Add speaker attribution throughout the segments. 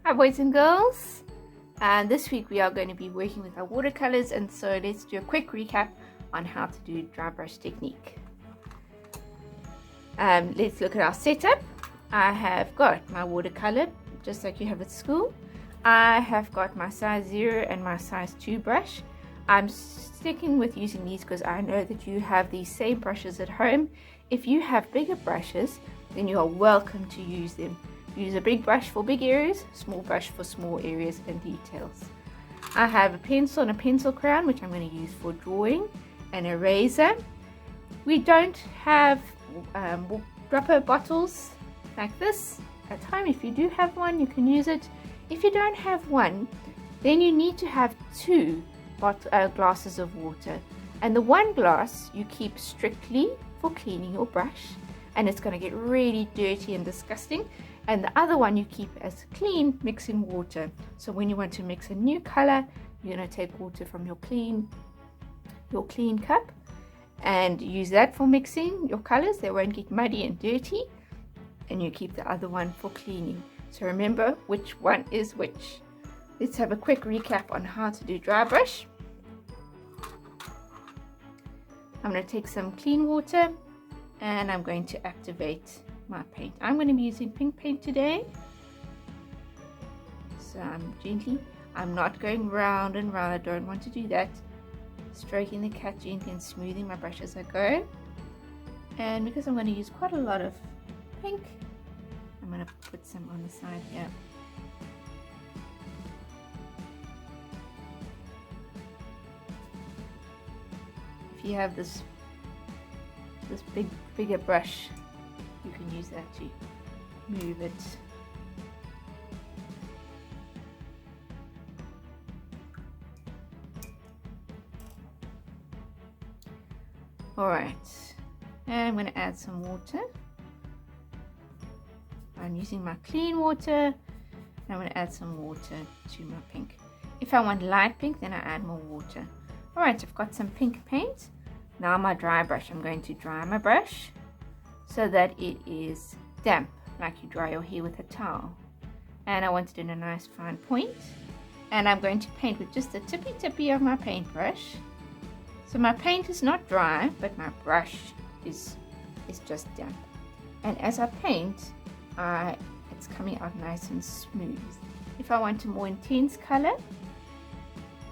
Speaker 1: Hi boys and girls, and this week we are going to be working with our watercolors, and so let's do a quick recap on how to do dry brush technique. Let's look at our setup. I have got my watercolor just like you have at school. I have got my size 0 and my size 2 brush. I'm sticking with using these because I know that you have these same brushes at home. If you have bigger brushes, then you are welcome to use them. Use a big brush for big areas, small brush for small areas and details. I have a pencil and a pencil crown, which I'm going to use for drawing, and a eraser. We don't have dropper bottles like this at home. If you do have one, you can use it. If you don't have one, then you need to have 2 glasses of water, and the one glass you keep strictly for cleaning your brush, and it's going to get really dirty and disgusting, and the other one you keep as clean, mixing water. So when you want to mix a new color, you're going to take water from your clean cup and use that for mixing your colors. They won't get muddy and dirty, and you keep the other one for cleaning. So remember which one is which. Let's have a quick recap on how to do dry brush. I'm going to take some clean water and I'm going to activate my paint. I'm going to be using pink paint today. So I'm not going round and round. I don't want to do that. Stroking the cat gently and smoothing my brush as I go. And because I'm going to use quite a lot of pink, I'm going to put some on the side here. If you have this bigger brush, you can use that to move it. Alright, and I'm going to add some water. I'm using my clean water, and I'm going to add some water to my pink. If I want light pink, then I add more water. Alright, I've got some pink paint. Now my dry brush, I'm going to dry my brush so that it is damp, like you dry your hair with a towel. And I want it in a nice fine point. And I'm going to paint with just the tippy of my paintbrush. So my paint is not dry, but my brush is just damp. And as I paint, it's coming out nice and smooth. If I want a more intense color,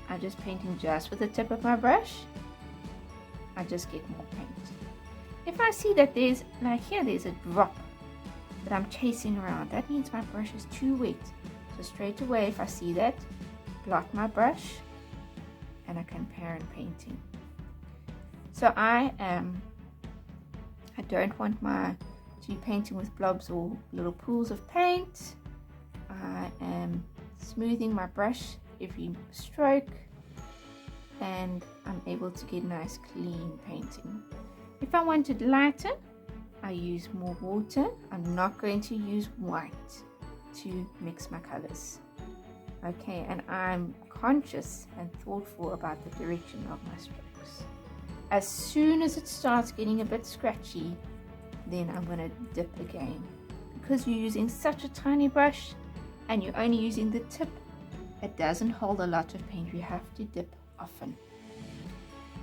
Speaker 1: I'm just painting just with the tip of my brush. I just get more paint. If I see that there's, like here, there's a drop that I'm chasing around, that means my brush is too wet. So straight away, if I see that, blot my brush and I can carry on painting. So I don't want to be painting with blobs or little pools of paint. I am smoothing my brush every stroke, and I'm able to get nice clean painting. If I want it lighter, I use more water. I'm not going to use white to mix my colors. Okay, and I'm conscious and thoughtful about the direction of my strokes. As soon as it starts getting a bit scratchy, then I'm going to dip again. Because you're using such a tiny brush and you're only using the tip, it doesn't hold a lot of paint. You have to dip often.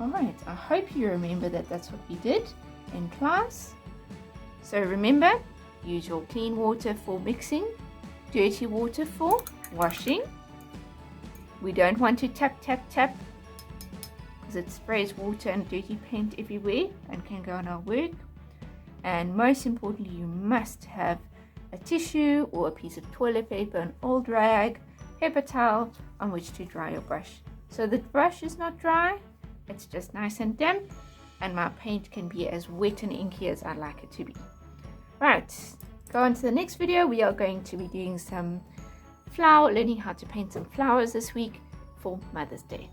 Speaker 1: Alright, I hope you remember that that's what we did in class. So remember, use your clean water for mixing, dirty water for washing. We don't want to tap because it sprays water and dirty paint everywhere and can go on our work. And most importantly, you must have a tissue or a piece of toilet paper, an old rag, paper towel on which to dry your brush. So the brush is not dry, it's just nice and damp, and my paint can be as wet and inky as I like it to be. Right, go on to the next video. We are going to be doing some learning how to paint some flowers this week for Mother's Day.